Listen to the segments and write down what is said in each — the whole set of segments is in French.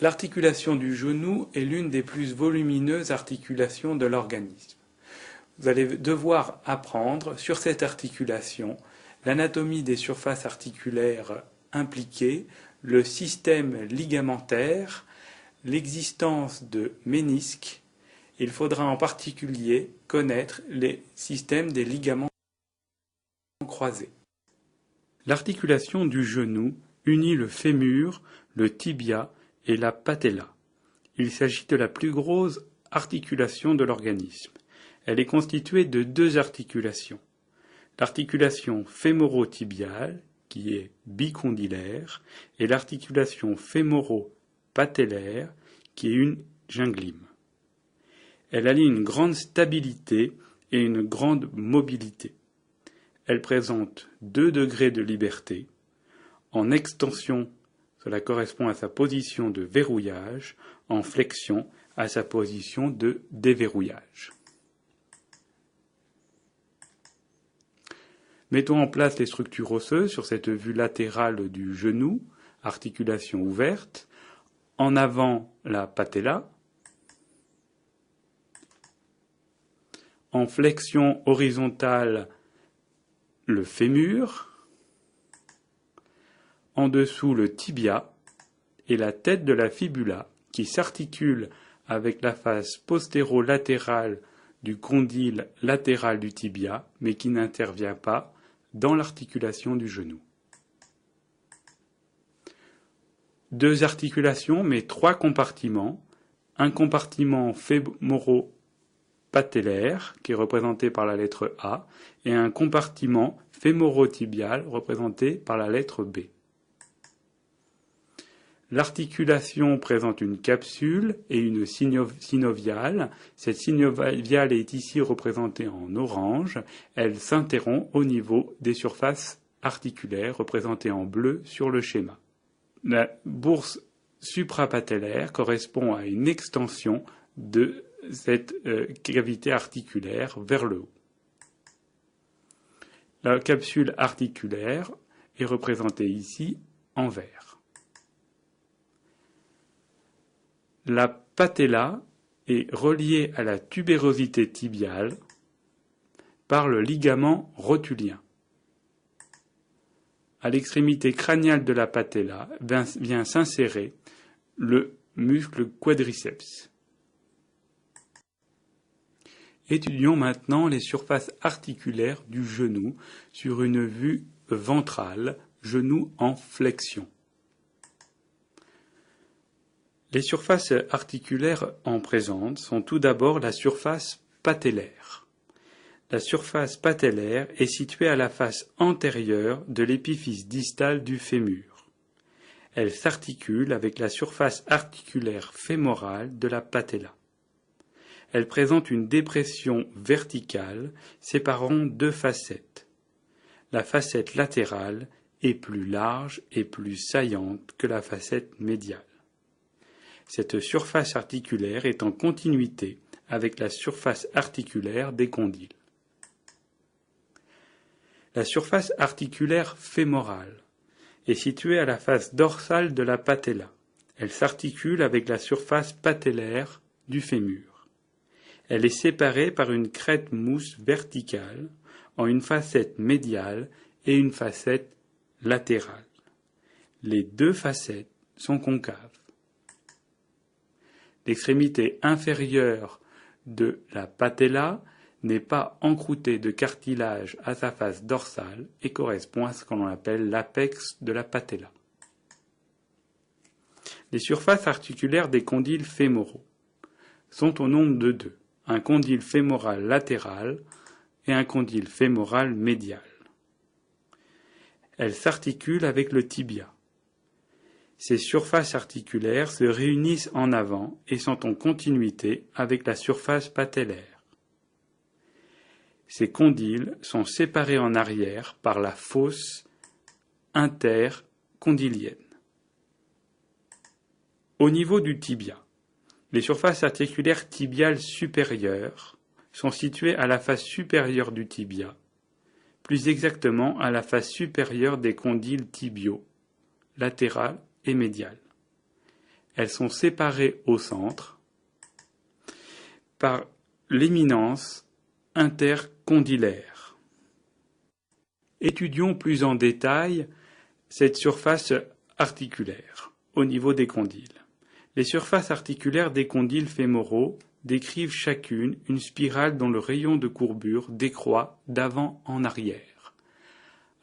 L'articulation du genou est l'une des plus volumineuses articulations de l'organisme. Vous allez devoir apprendre sur cette articulation l'anatomie des surfaces articulaires impliquées, le système ligamentaire, l'existence de ménisques. Il faudra en particulier connaître les systèmes des ligaments croisés. L'articulation du genou unit le fémur, le tibia et la patella. Il s'agit de la plus grosse articulation de l'organisme. Elle est constituée de deux articulations. L'articulation fémoro-tibiale, qui est bicondylaire, et l'articulation fémoro-patellaire, qui est une gynglime. Elle allie une grande stabilité et une grande mobilité. Elle présente 2 degrés de liberté. En extension, cela correspond à sa position de verrouillage, en flexion, à sa position de déverrouillage. Mettons en place les structures osseuses sur cette vue latérale du genou, articulation ouverte. En avant, la patella. En flexion horizontale, le fémur. En dessous, le tibia et la tête de la fibula qui s'articule avec la face postéro-latérale du condyle latéral du tibia, mais qui n'intervient pas dans l'articulation du genou. 2 articulations, mais 3 compartiments. Un compartiment fémoro-patellaire, qui est représenté par la lettre A, et un compartiment fémoro-tibial, représenté par la lettre B. L'articulation présente une capsule et une synoviale. Cette synoviale est ici représentée en orange. Elle s'interrompt au niveau des surfaces articulaires représentées en bleu sur le schéma. La bourse suprapatellaire correspond à une extension de cette cavité articulaire vers le haut. La capsule articulaire est représentée ici en vert. La patella est reliée à la tubérosité tibiale par le ligament rotulien. À l'extrémité crâniale de la patella vient s'insérer le muscle quadriceps. Étudions maintenant les surfaces articulaires du genou sur une vue ventrale, genou en flexion. Les surfaces articulaires en présence sont tout d'abord la surface patellaire. La surface patellaire est située à la face antérieure de l'épiphyse distale du fémur. Elle s'articule avec la surface articulaire fémorale de la patella. Elle présente une dépression verticale séparant 2 facettes. La facette latérale est plus large et plus saillante que la facette médiale. Cette surface articulaire est en continuité avec la surface articulaire des condyles. La surface articulaire fémorale est située à la face dorsale de la patella. Elle s'articule avec la surface patellaire du fémur. Elle est séparée par une crête mousse verticale en une facette médiale et une facette latérale. Les 2 facettes sont concaves. L'extrémité inférieure de la patella n'est pas encroûtée de cartilage à sa face dorsale et correspond à ce qu'on appelle l'apex de la patella. Les surfaces articulaires des condyles fémoraux sont au nombre de 2, un condyle fémoral latéral et un condyle fémoral médial. Elles s'articulent avec le tibia. Ces surfaces articulaires se réunissent en avant et sont en continuité avec la surface patellaire. Ces condyles sont séparés en arrière par la fosse intercondylienne. Au niveau du tibia, les surfaces articulaires tibiales supérieures sont situées à la face supérieure du tibia, plus exactement à la face supérieure des condyles tibiaux, latéral et médial. elles sont séparées au centre par l'éminence intercondylaire. Étudions plus en détail cette surface articulaire au niveau des condyles. Les surfaces articulaires des condyles fémoraux décrivent chacune une spirale dont le rayon de courbure décroît d'avant en arrière.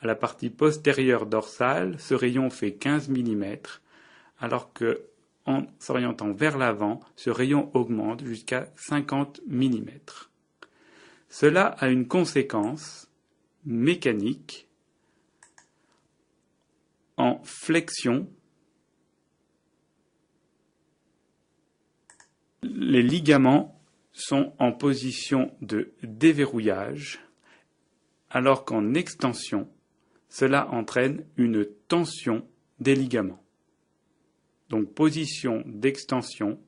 À la partie postérieure dorsale, ce rayon fait 15 mm, alors que, en s'orientant vers l'avant, ce rayon augmente jusqu'à 50 mm. Cela a une conséquence mécanique en flexion. Les ligaments sont en position de déverrouillage, alors qu'en extension, cela entraîne une tension des ligaments. Donc position d'extension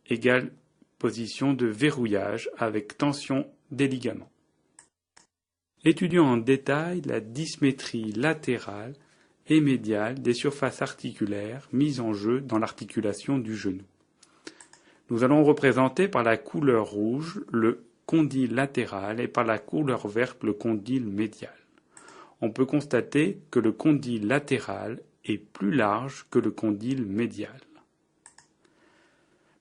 égale position de verrouillage avec tension des ligaments. Étudions en détail la dysmétrie latérale et médiale des surfaces articulaires mises en jeu dans l'articulation du genou. Nous allons représenter par la couleur rouge le condyle latéral et par la couleur verte le condyle médial. On peut constater que le condyle latéral est plus large que le condyle médial.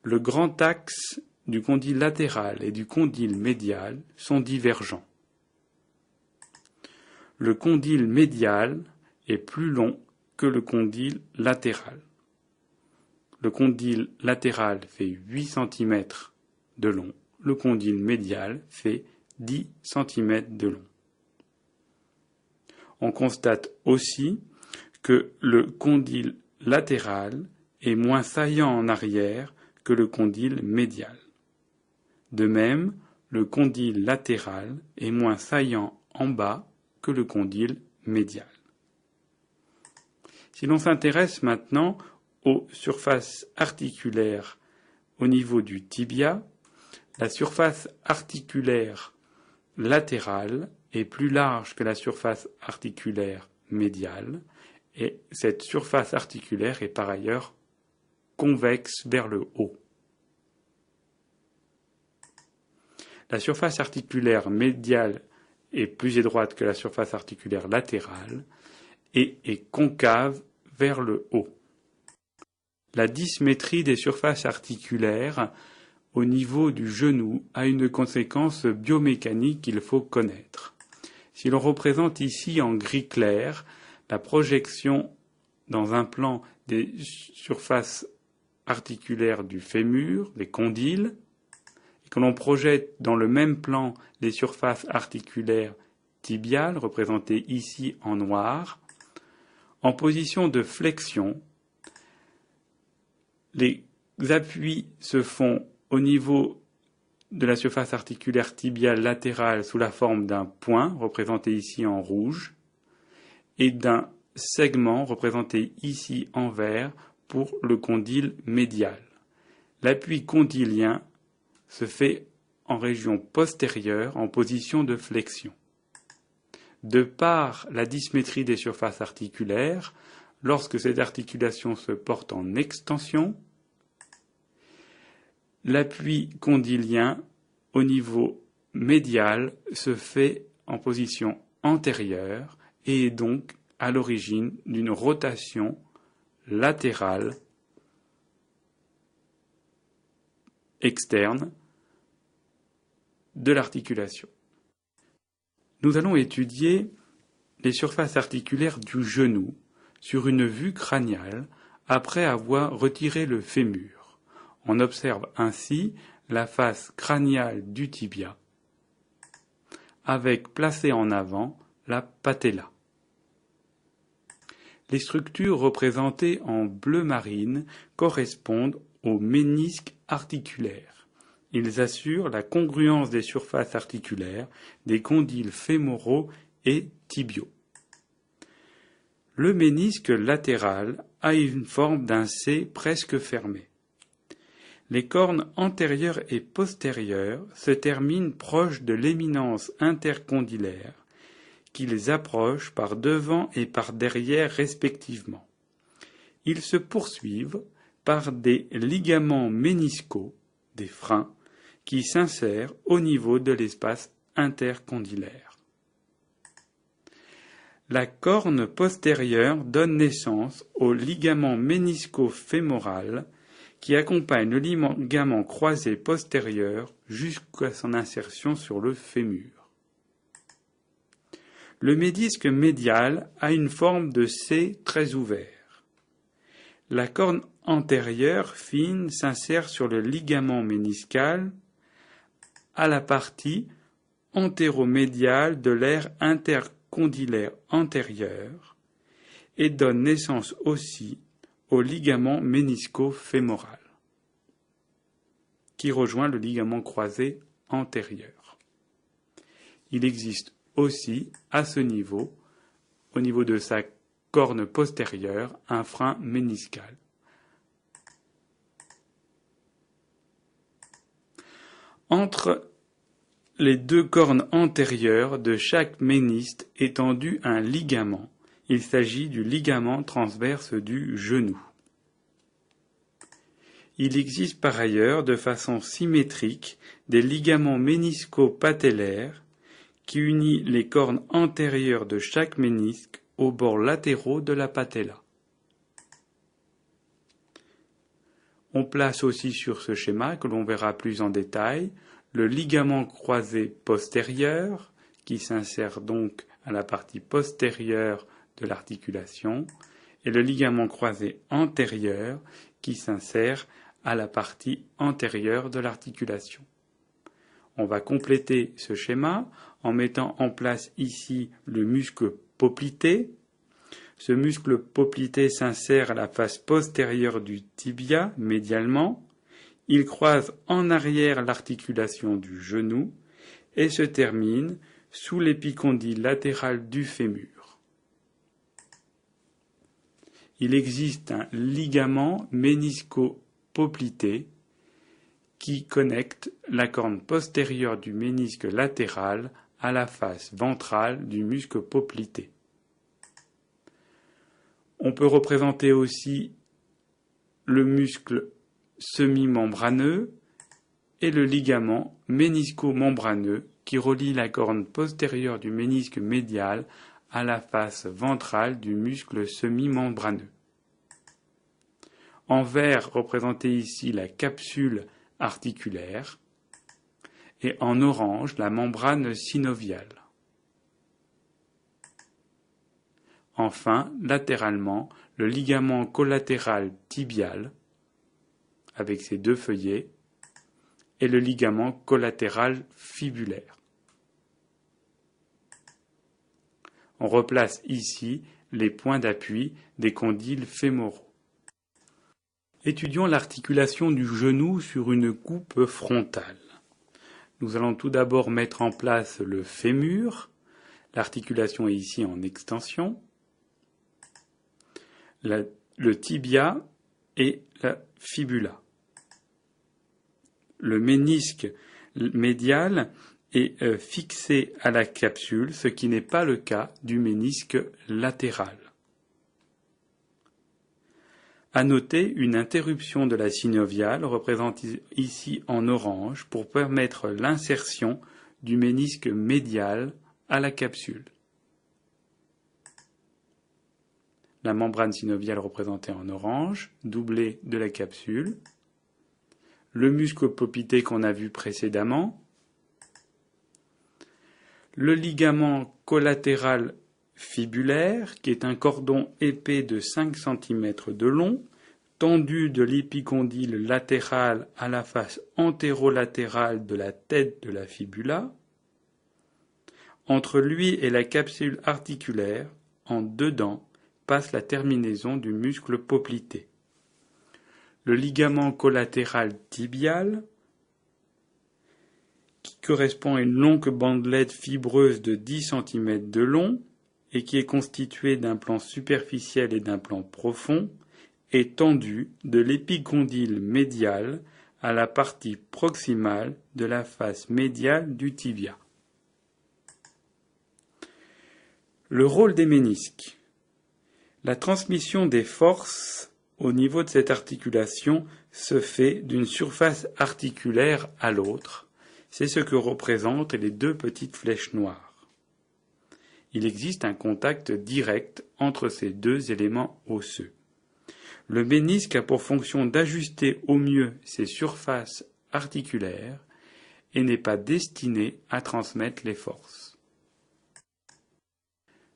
Le grand axe du condyle latéral et du condyle médial sont divergents. Le condyle médial est plus long que le condyle latéral. Le condyle latéral fait 8 cm de long, le condyle médial fait 10 cm de long. On constate aussi que le condyle latéral est moins saillant en arrière que le condyle médial. De même, le condyle latéral est moins saillant en bas que le condyle médial. Si l'on s'intéresse maintenant aux surfaces articulaires au niveau du tibia, la surface articulaire latérale est plus large que la surface articulaire médiale, et cette surface articulaire est par ailleurs convexe vers le haut. La surface articulaire médiale est plus étroite que la surface articulaire latérale et est concave vers le haut. La dysmétrie des surfaces articulaires au niveau du genou a une conséquence biomécanique qu'il faut connaître. Si l'on représente ici en gris clair la projection dans un plan des surfaces articulaires du fémur, les condyles, et que l'on projette dans le même plan les surfaces articulaires tibiales, représentées ici en noir, en position de flexion, les appuis se font au niveau de la surface articulaire tibiale latérale sous la forme d'un point, représenté ici en rouge, et d'un segment, représenté ici en vert, pour le condyle médial. L'appui condylien se fait en région postérieure, en position de flexion. De par la dysmétrie des surfaces articulaires, lorsque cette articulation se porte en extension, l'appui condylien au niveau médial se fait en position antérieure et est donc à l'origine d'une rotation latérale externe de l'articulation. Nous allons étudier les surfaces articulaires du genou sur une vue crâniale après avoir retiré le fémur. On observe ainsi la face crâniale du tibia avec placée en avant la patella. Les structures représentées en bleu marine correspondent aux ménisques articulaires. Ils assurent la congruence des surfaces articulaires des condyles fémoraux et tibiaux. Le ménisque latéral a une forme d'un C presque fermé. Les cornes antérieures et postérieures se terminent proches de l'éminence intercondylaire, qui les approche par devant et par derrière respectivement. Ils se poursuivent par des ligaments méniscaux, des freins, qui s'insèrent au niveau de l'espace intercondylaire. La corne postérieure donne naissance au ligament ménisco-fémoral qui accompagne le ligament croisé postérieur jusqu'à son insertion sur le fémur. Le ménisque médial a une forme de C très ouvert. La corne antérieure fine s'insère sur le ligament méniscal à la partie antéromédiale de l'aire intercondylaire antérieure et donne naissance aussi au ligament ménisco-fémoral, qui rejoint le ligament croisé antérieur. Il existe aussi, à ce niveau, au niveau de sa corne postérieure, un frein méniscal. Entre les deux cornes antérieures de chaque ménisque est tendu un ligament. Il s'agit du ligament transverse du genou. Il existe par ailleurs de façon symétrique des ligaments ménisco-patellaires qui unissent les cornes antérieures de chaque ménisque aux bords latéraux de la patella. On place aussi sur ce schéma, que l'on verra plus en détail, le ligament croisé postérieur, qui s'insère donc à la partie postérieure de l'articulation, et le ligament croisé antérieur, qui s'insère à la partie antérieure de l'articulation. On va compléter ce schéma en mettant en place ici le muscle poplité. Ce muscle poplité s'insère à la face postérieure du tibia médialement. Il croise en arrière l'articulation du genou et se termine sous l'épicondyle latéral du fémur. Il existe un ligament ménisco-poplité qui connecte la corne postérieure du ménisque latéral à la face ventrale du muscle poplité. On peut représenter aussi le muscle semi-membraneux et le ligament ménisco-membraneux qui relie la corne postérieure du ménisque médial à la face ventrale du muscle semi-membraneux. En vert, représentée ici la capsule articulaire et en orange la membrane synoviale. Enfin, latéralement, le ligament collatéral tibial avec ses deux feuillets et le ligament collatéral fibulaire. On replace ici les points d'appui des condyles fémoraux. Étudions l'articulation du genou sur une coupe frontale. Nous allons tout d'abord mettre en place le fémur. L'articulation est ici en extension. Le tibia et la fibula. Le ménisque médial est fixé à la capsule, ce qui n'est pas le cas du ménisque latéral. À noter une interruption de la synoviale représentée ici en orange pour permettre l'insertion du ménisque médial à la capsule. La membrane synoviale représentée en orange, doublée de la capsule. Le muscle poplité qu'on a vu précédemment. Le ligament collatéral fibulaire, qui est un cordon épais de 5 cm de long, tendu de l'épicondyle latéral à la face antérolatérale de la tête de la fibula. Entre lui et la capsule articulaire, en dedans, passe la terminaison du muscle poplité. Le ligament collatéral tibial, qui correspond à une longue bandelette fibreuse de 10 cm de long et qui est constituée d'un plan superficiel et d'un plan profond, est tendu de l'épicondyle médial à la partie proximale de la face médiale du tibia. Le rôle des ménisques. La transmission des forces au niveau de cette articulation se fait d'une surface articulaire à l'autre. C'est ce que représentent les deux petites flèches noires. Il existe un contact direct entre ces deux éléments osseux. Le ménisque a pour fonction d'ajuster au mieux ces surfaces articulaires et n'est pas destiné à transmettre les forces.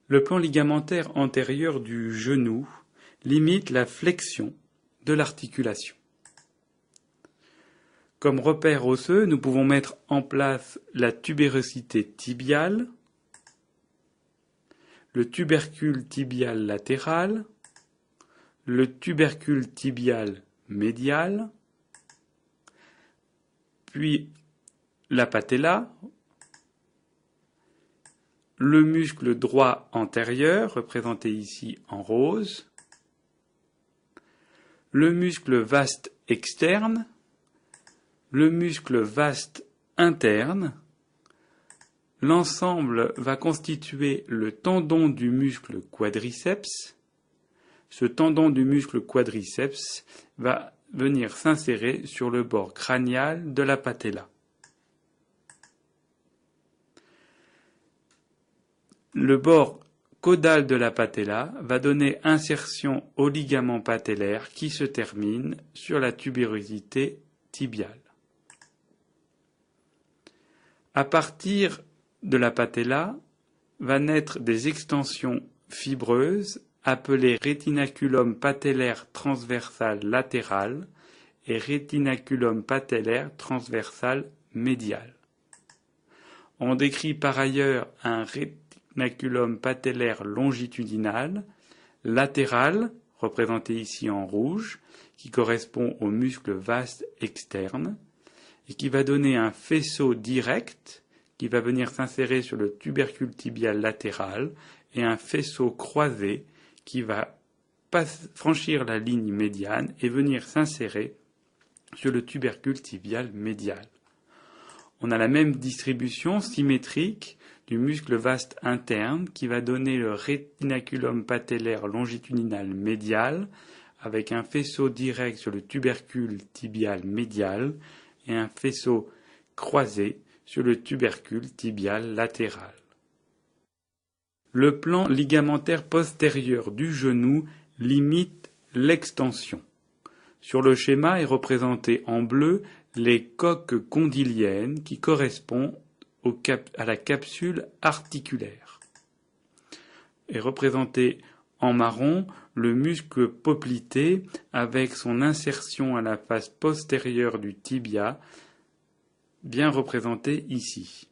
Le plan ligamentaire antérieur du genou limite la flexion de l'articulation. Comme repère osseux, nous pouvons mettre en place la tubérosité tibiale, le tubercule tibial latéral, le tubercule tibial médial, puis la patella, le muscle droit antérieur, représenté ici en rose, le muscle vaste externe, le muscle vaste interne. L'ensemble va constituer le tendon du muscle quadriceps. Ce tendon du muscle quadriceps va venir s'insérer sur le bord crânial de la patella. Le bord caudal de la patella va donner insertion au ligament patellaire qui se termine sur la tubérosité tibiale. À partir de la patella va naître des extensions fibreuses appelées rétinaculum patellaire transversal latéral et rétinaculum patellaire transversal médial. On décrit par ailleurs un rétinaculum patellaire longitudinal latéral, représenté ici en rouge, qui correspond au muscle vaste externe, et qui va donner un faisceau direct qui va venir s'insérer sur le tubercule tibial latéral et un faisceau croisé qui va franchir la ligne médiane et venir s'insérer sur le tubercule tibial médial. On a la même distribution symétrique du muscle vaste interne qui va donner le rétinaculum patellaire longitudinal médial avec un faisceau direct sur le tubercule tibial médial et un faisceau croisé sur le tubercule tibial latéral. Le plan ligamentaire postérieur du genou limite l'extension. Sur le schéma est représenté en bleu les coques condyliennes qui correspondent à la capsule articulaire. Est représenté en marron le muscle poplité avec son insertion à la face postérieure du tibia, bien représenté ici.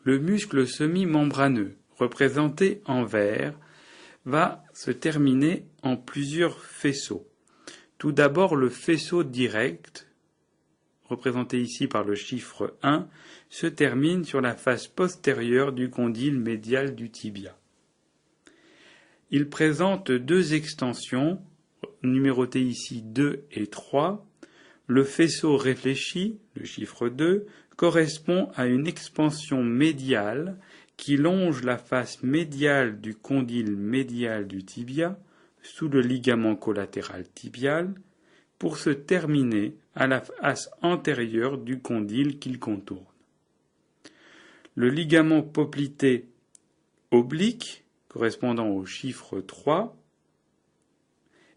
Le muscle semi-membraneux, représenté en vert, va se terminer en plusieurs faisceaux. Tout d'abord, le faisceau direct, représenté ici par le chiffre 1, se termine sur la face postérieure du condyle médial du tibia. Il présente deux extensions, numérotées ici 2 et 3. Le faisceau réfléchi, le chiffre 2, correspond à une expansion médiale qui longe la face médiale du condyle médial du tibia, sous le ligament collatéral tibial, pour se terminer à la face antérieure du condyle qu'il contourne. Le ligament poplité oblique, correspondant au chiffre 3,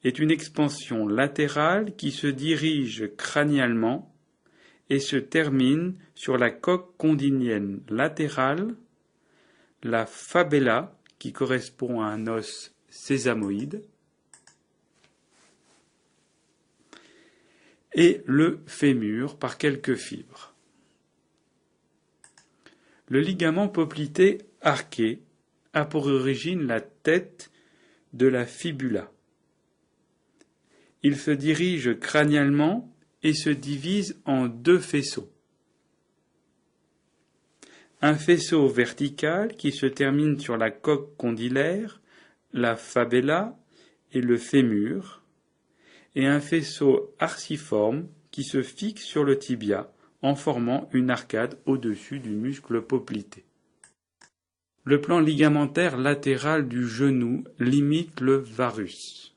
est une expansion latérale qui se dirige crânialement et se termine sur la coque condylienne latérale, la fabella, qui correspond à un os sésamoïde, et le fémur par quelques fibres. Le ligament poplité arqué a pour origine la tête de la fibula. Il se dirige crânialement et se divise en deux faisceaux. Un faisceau vertical qui se termine sur la coque condylaire, la fabella et le fémur, et un faisceau arciforme qui se fixe sur le tibia en formant une arcade au-dessus du muscle poplité. Le plan ligamentaire latéral du genou limite le varus.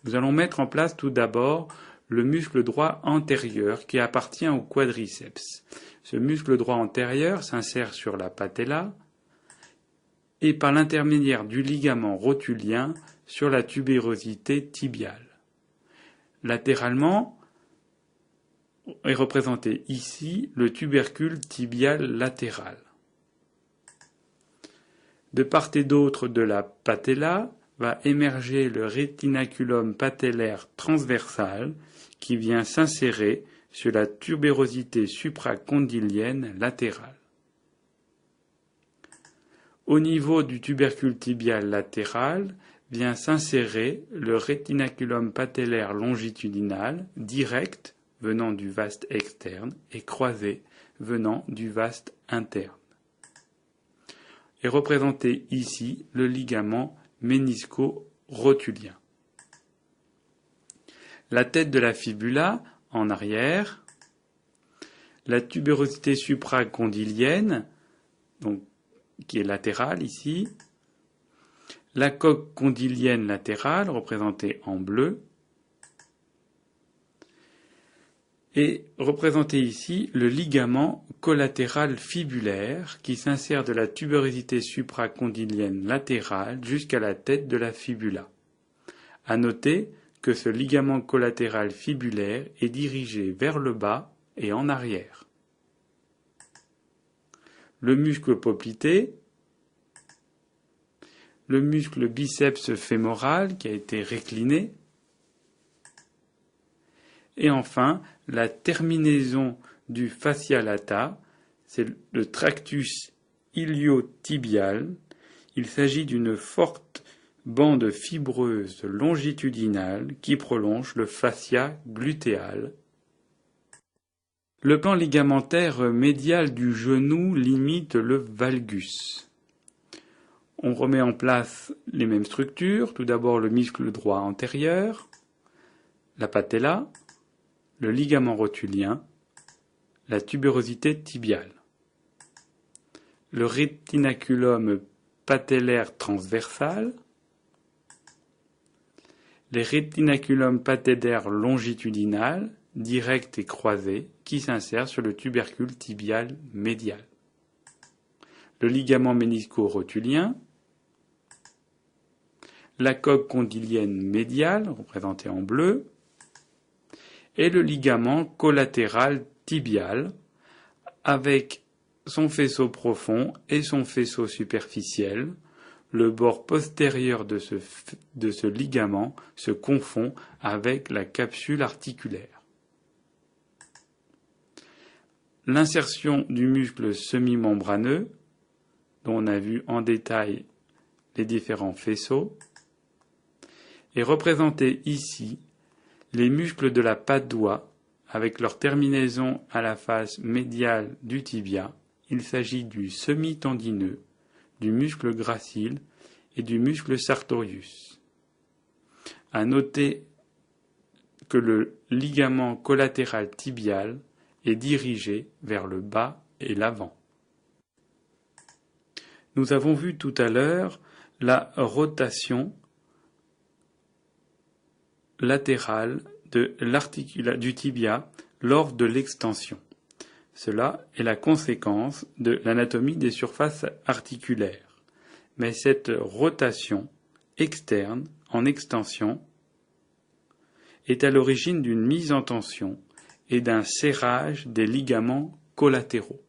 Nous allons mettre en place tout d'abord le muscle droit antérieur qui appartient au quadriceps. Ce muscle droit antérieur s'insère sur la patella et par l'intermédiaire du ligament rotulien sur la tubérosité tibiale. Latéralement est représenté ici le tubercule tibial latéral. De part et d'autre de la patella va émerger le rétinaculum patellaire transversal qui vient s'insérer sur la tubérosité supracondylienne latérale. Au niveau du tubercule tibial latéral vient s'insérer le rétinaculum patellaire longitudinal direct venant du vaste externe et croisé venant du vaste interne. Est représenté ici le ligament ménisco-rotulien. La tête de la fibula en arrière, la tubérosité supracondylienne, donc, qui est latérale ici, la coque condylienne latérale représentée en bleu, et représenté ici le ligament collatéral fibulaire qui s'insère de la tubérosité supracondylienne latérale jusqu'à la tête de la fibula. À noter que ce ligament collatéral fibulaire est dirigé vers le bas et en arrière. Le muscle poplité, le muscle biceps fémoral qui a été récliné, et enfin la terminaison du fascia lata, c'est le tractus iliotibial. Il s'agit d'une forte bande fibreuse longitudinale qui prolonge le fascia glutéal. Le plan ligamentaire médial du genou limite le valgus. On remet en place les mêmes structures, tout d'abord le muscle droit antérieur, la patella, le ligament rotulien, la tubérosité tibiale. Le rétinaculum patellaire transversal, les rétinaculums patellaires longitudinal, direct et croisé, qui s'insèrent sur le tubercule tibial médial. Le ligament ménisco-rotulien, la coque condylienne médiale, représentée en bleu, et le ligament collatéral tibial, avec son faisceau profond et son faisceau superficiel. Le bord postérieur de ce ligament se confond avec la capsule articulaire. L'insertion du muscle semi-membraneux, dont on a vu en détail les différents faisceaux, est représentée ici. Les muscles de la patte doigt, avec leur terminaison à la face médiale du tibia, il s'agit du semi-tendineux, du muscle gracile et du muscle sartorius. À noter que le ligament collatéral tibial est dirigé vers le bas et l'avant. Nous avons vu tout à l'heure la rotation latérale du tibia lors de l'extension. Cela est la conséquence de l'anatomie des surfaces articulaires. Mais cette rotation externe en extension est à l'origine d'une mise en tension et d'un serrage des ligaments collatéraux.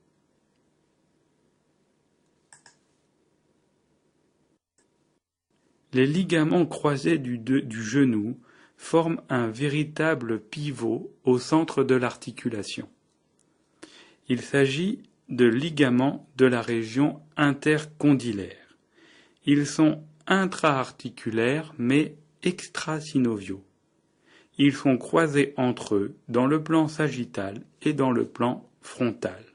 Les ligaments croisés du genou forment un véritable pivot au centre de l'articulation. Il s'agit de ligaments de la région intercondylaire. Ils sont intra-articulaires mais extrasynoviaux. Ils sont croisés entre eux dans le plan sagittal et dans le plan frontal.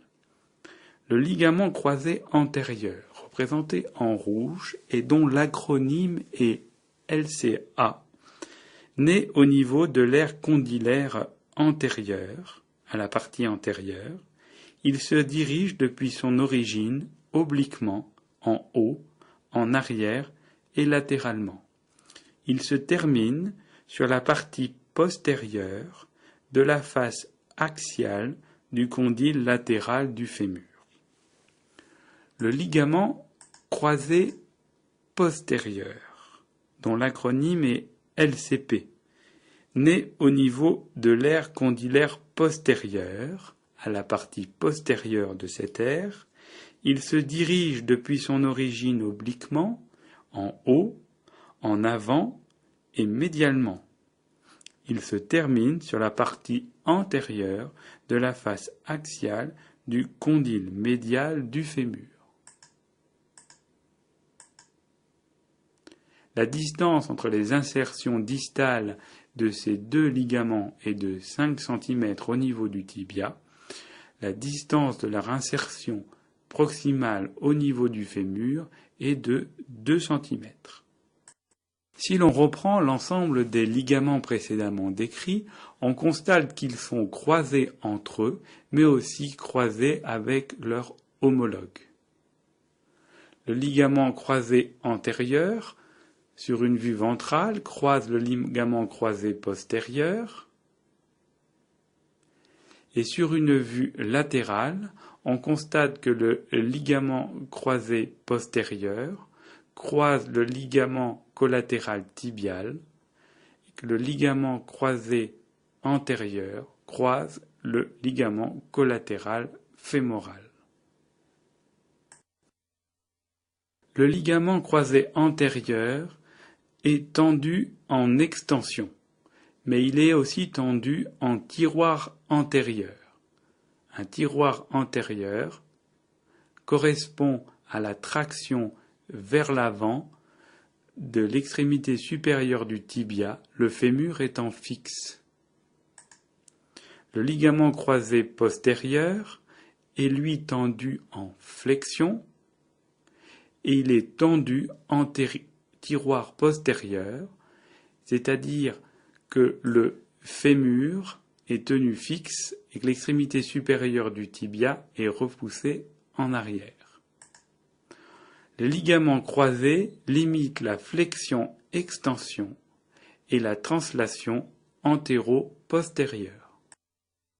Le ligament croisé antérieur, représenté en rouge et dont l'acronyme est LCA, naît au niveau de l'aire condylaire antérieure, à la partie antérieure. Il se dirige depuis son origine obliquement, en haut, en arrière et latéralement. Il se termine sur la partie postérieure de la face axiale du condyle latéral du fémur. Le ligament croisé postérieur, dont l'acronyme est LCP, naît au niveau de l'aire condylaire postérieure, à la partie postérieure de cette aire. Il se dirige depuis son origine obliquement, en haut, en avant et médialement. Il se termine sur la partie antérieure de la face axiale du condyle médial du fémur. La distance entre les insertions distales de ces deux ligaments est de 5 cm au niveau du tibia. La distance de leur insertion proximale au niveau du fémur est de 2 cm. Si l'on reprend l'ensemble des ligaments précédemment décrits, on constate qu'ils sont croisés entre eux, mais aussi croisés avec leurs homologues. Le ligament croisé antérieur, sur une vue ventrale, croise le ligament croisé postérieur, et sur une vue latérale, on constate que le ligament croisé postérieur croise le ligament collatéral tibial et que le ligament croisé antérieur croise le ligament collatéral fémoral. Le ligament croisé antérieur est tendu en extension, mais il est aussi tendu en tiroir antérieur. Un tiroir antérieur correspond à la traction vers l'avant de l'extrémité supérieure du tibia, le fémur étant fixe. Le ligament croisé postérieur est lui tendu en flexion et il est tendu en tiroir postérieur, c'est-à-dire que le fémur est tenu fixe et que l'extrémité supérieure du tibia est repoussée en arrière. Les ligaments croisés limitent la flexion-extension et la translation antéro-postérieure.